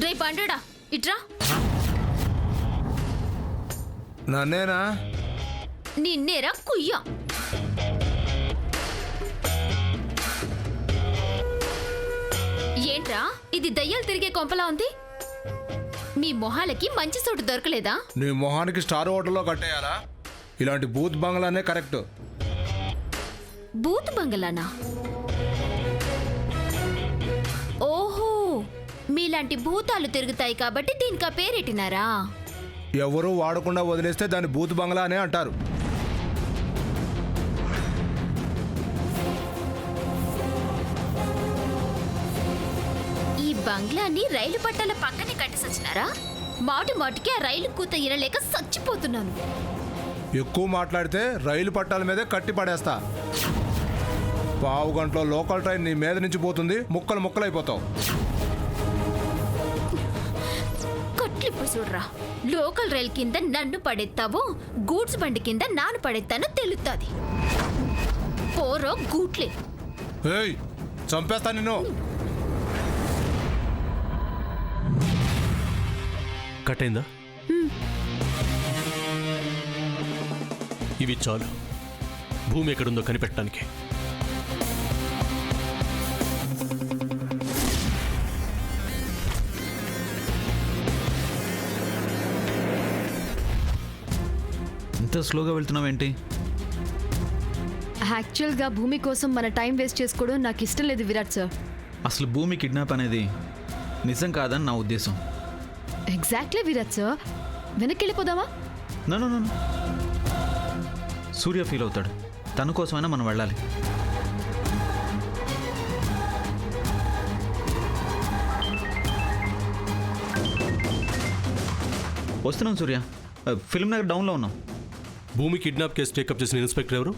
రే పండుడా ఇట్రా. నన్నేనా? నిన్నేరా కుయ్య. ఏంట్రా ఇది దయ్యాలు తిరిగే కొంపలా ఉంది? మీ మొహాలకి మంచి చోటు దొరకలేదా? నీ మొహానికి స్టార్ హోటల్లో కట్టేయాలా? ఇలాంటి బూత్ బంగ్లానే కరెక్ట్. బూత్ బంగ్లానా? ఓహో, మీలాంటి భూతాలు తిరుగుతాయి కాబట్టి దీనికి ఆ పేరెట్టినారా? ఎవరూ వాడకుండా వదిలేస్తే దాన్ని బూత్ బంగ్లా అనే అంటారు. ఈ బంగ్లాని రైలు పట్టాల పక్కనే కట్టేసొచ్చినారా? మాటి మాటికి ఆ రైలు కూత ఇనలేక చచ్చిపోతున్నాను. ఎక్కువ మాట్లాడితే రైలు పట్టాల మీదే కట్టి పడేస్తా. పావు గంటలో లోకల్ ట్రైన్ నీ మీద నుంచి పోతుంది, ముక్కలు ముక్కలైపోతావు. కట్లిప్పుడు చూడరా, లోకల్ రైలు కింద నన్ను పడేస్తావో గూడ్స్ బండి కింద నాను పడేస్తానో తెలుస్తుంది. పోరో గూట్లే. ఏయ్, చంపేస్తా నిన్ను. కట్టయిందా? ఇవి చాలు భూమి ఎక్కడుందో కనిపెట్టడానికి. ఇంత స్లోగా వెళ్తున్నావేంటి? యాక్చువల్గా భూమి కోసం మన టైం వేస్ట్ చేసుకోవడం నాకు ఇష్టం లేదు విరాట్ సార్. అసలు భూమి కిడ్నాప్ అనేది నిజం కాదని నా ఉద్దేశం. Exactly Virat sir. వెనక్కి వెళ్ళిపోదామా? నన్ను సూర్య ఫీల్ అవుతాడు. తన కోసమైనా మనం వెళ్ళాలి. వస్తున్నాం సూర్య. ఫిల్మ్ నగర్ డౌన్లో ఉన్నాం. భూమి కిడ్నాప్ కేసు టేకప్ చేసిన ఇన్స్పెక్టర్ ఎవరు?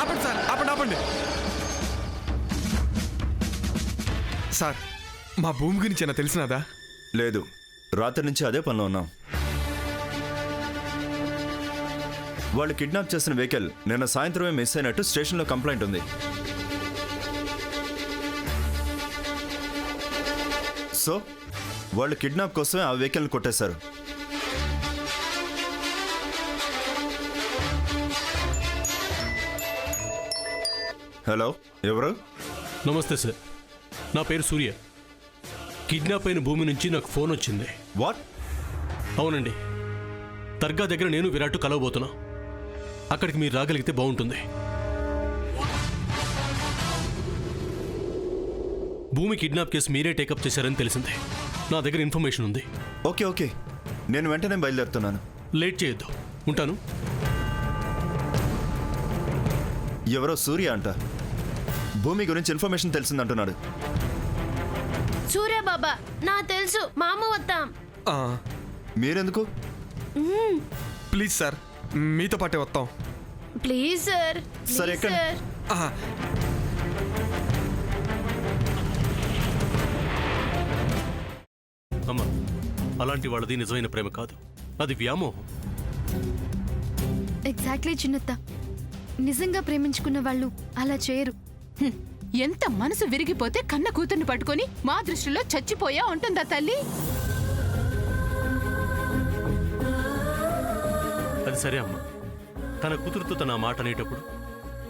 ఆపండి సార్, ఆపండి. సార్, మా భూమి గురించి ఏమైనా తెలిసినదా? లేదు, రాత్రి నుంచి అదే పనిలో ఉన్నాం. వాళ్ళు కిడ్నాప్ చేసిన వెహికల్ నిన్న సాయంత్రమే మిస్ అయినట్టు స్టేషన్లో కంప్లైంట్ ఉంది. సో వాళ్ళు కిడ్నాప్ కోసమే ఆ వెహికల్ని కొట్టేశారు. హలో, ఎవరు? నమస్తే సార్, నా పేరు సూర్య. కిడ్నాప్ అయిన భూమి నుంచి నాకు ఫోన్ వచ్చింది. వాట్? అవునండి, దర్గా దగ్గర నేను విరాట్ కలవబోతున్నా. అక్కడికి మీరు రాగలిగితే బాగుంటుంది. భూమి కిడ్నాప్ కేసు మీరే టేకప్ చేశారని తెలిసింది. నా దగ్గర ఇన్ఫర్మేషన్ ఉంది. ఓకే, నేను వెంటనే బయలుదేరుతున్నాను. లేట్ చేయొద్దు, ఉంటాను. ఎవరో సూర్య అంట భూమి గురించి ఇన్ఫర్మేషన్ తెలిసిందంటున్నాడు. సూర్య బాబా నా తెలుసు, మామ వద్దాం. మీరెందుకు? ప్లీజ్ సార్, మీతో పాటే వస్తాం. Please sir. సరే, ఎక్కండి. అమ్మా, అలాంటి వాళ్ళది నిజమైన ప్రేమ కాదు, అది వ్యామోహం. ఎగ్జాక్ట్లీ చిన్నత్త. నిజంగా ప్రేమించుకున్న వాళ్ళు అలా చేయరు. ఎంత మనసు విరిగిపోతే కన్న కూతుర్ని పట్టుకొని మా దృష్టిలో చచ్చిపోయా ఉంటుందా తల్లి? అది సరే అమ్మా, తన కూతురుతో తన మాట అనేటప్పుడు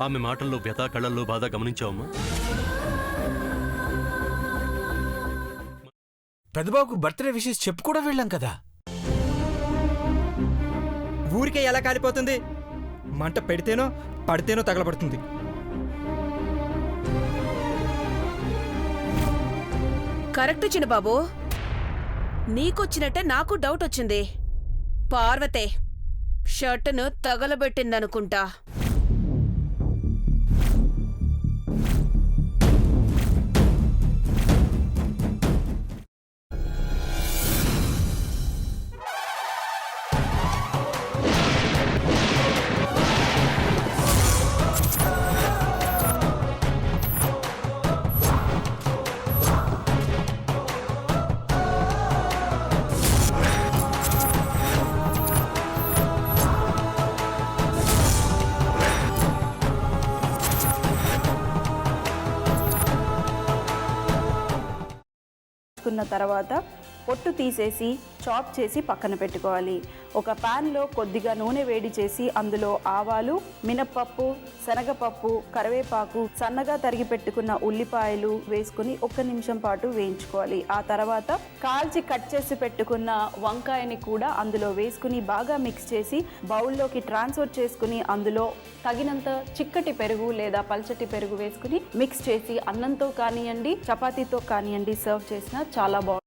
ఆమె మాటల్లో వ్యథ, కళ్ళల్లో బాధ గమనించావమ్మా? పెద్దబాబుకు బర్త్డే విషెస్ చెప్పు కూడా వెళ్ళాం కదా. ఊరికే ఎలా కాలిపోతుంది? మంట పెడితేనో పడితేనో తగలబడుతుంది. కరెక్ట్ చిన్నబాబు, నీకొచ్చినట్టే నాకు డౌట్ వచ్చింది. పార్వతే షర్టును తగలబెట్టిందనుకుంటా. వేసుకున్న తర్వాత పొట్టు తీసేసి చాప్ చేసి పక్కన పెట్టుకోవాలి. ఒక ప్యాన్లో కొద్దిగా నూనె వేడి చేసి అందులో ఆవాలు, మినప్పప్పు, శనగపప్పు, కరివేపాకు, సన్నగా తరిగి పెట్టుకున్న ఉల్లిపాయలు వేసుకుని 1 నిమిషం పాటు వేయించుకోవాలి. ఆ తర్వాత కాల్చి కట్ చేసి పెట్టుకున్న వంకాయని కూడా అందులో వేసుకుని బాగా మిక్స్ చేసి బౌల్లోకి ట్రాన్స్ఫర్ చేసుకుని అందులో తగినంత చిక్కటి పెరుగు లేదా పల్చటి పెరుగు వేసుకుని మిక్స్ చేసి అన్నంతో కానివ్వండి, చపాతీతో కానివ్వండి సర్వ్ చేసినా చాలా బాగుంటుంది.